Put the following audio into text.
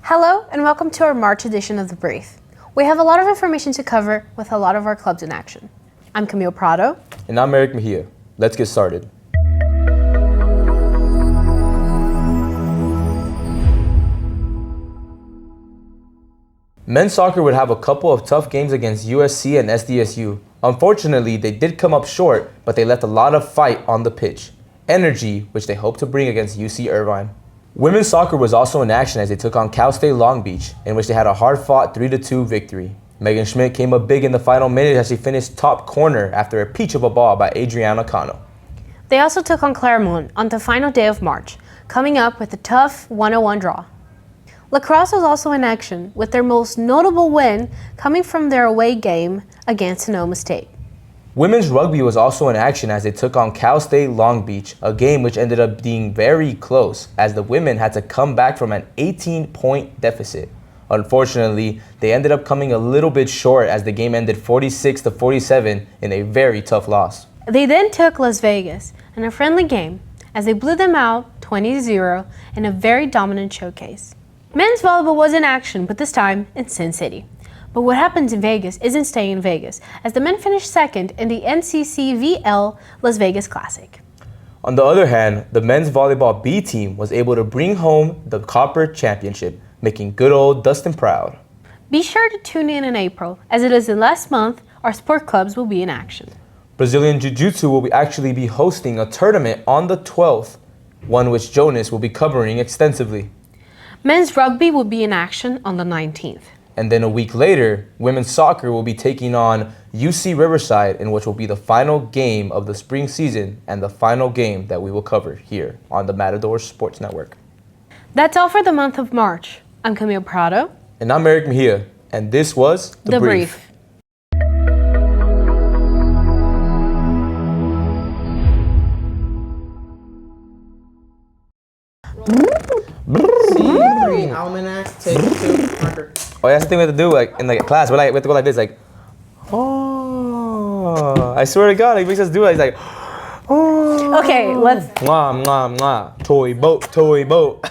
Hello and welcome to our March edition of The Brief. We have a lot of information to cover with a lot of our clubs in action. I'm Camille Prado. And I'm Eric Mejia. Let's get started. Men's soccer would have a couple of tough games against USC and SDSU. Unfortunately, they did come up short, but they left a lot of fight on the pitch. Energy, which they hope to bring against UC Irvine. Women's soccer was also in action as they took on Cal State Long Beach, in which they had a hard-fought 3-2 victory. Megan Schmidt came up big in the final minute as she finished top corner after a peach of a ball by Adriana Cano. They also took on Claremont on the final day of March, coming up with a tough 1-1 draw. Lacrosse was also in action, with their most notable win coming from their away game against Sonoma State. Women's rugby was also in action as they took on Cal State Long Beach, a game which ended up being very close as the women had to come back from an 18-point deficit. Unfortunately, they ended up coming a little bit short as the game ended 46-47 in a very tough loss. They then took Las Vegas in a friendly game as they blew them out 20-0 in a very dominant showcase. Men's volleyball was in action, but this time in Sin City. But what happens in Vegas isn't staying in Vegas, as the men finished second in the NCCVL Las Vegas Classic. On the other hand, the men's volleyball B team was able to bring home the Copper Championship, making good old Dustin proud. Be sure to tune in April, as it is the last month our sport clubs will be in action. Brazilian Jiu-Jitsu will actually be hosting a tournament on the 12th, one which Jonas will be covering extensively. Men's rugby will be in action on the 19th. And then a week later, women's soccer will be taking on UC Riverside, in which will be the final game of the spring season and the final game that we will cover here on the Matador Sports Network. That's all for the month of March. I'm Camille Prado. And I'm Eric Mejia, and this was The Brief. Almanac, take 2, marker. Oh, that's the thing we have to do, like in like class. We have to go like this, like, oh. I swear to God, he makes us do it. He's like, oh. Okay, let's. Mwah, mwah, mwah. Toy boat, toy boat.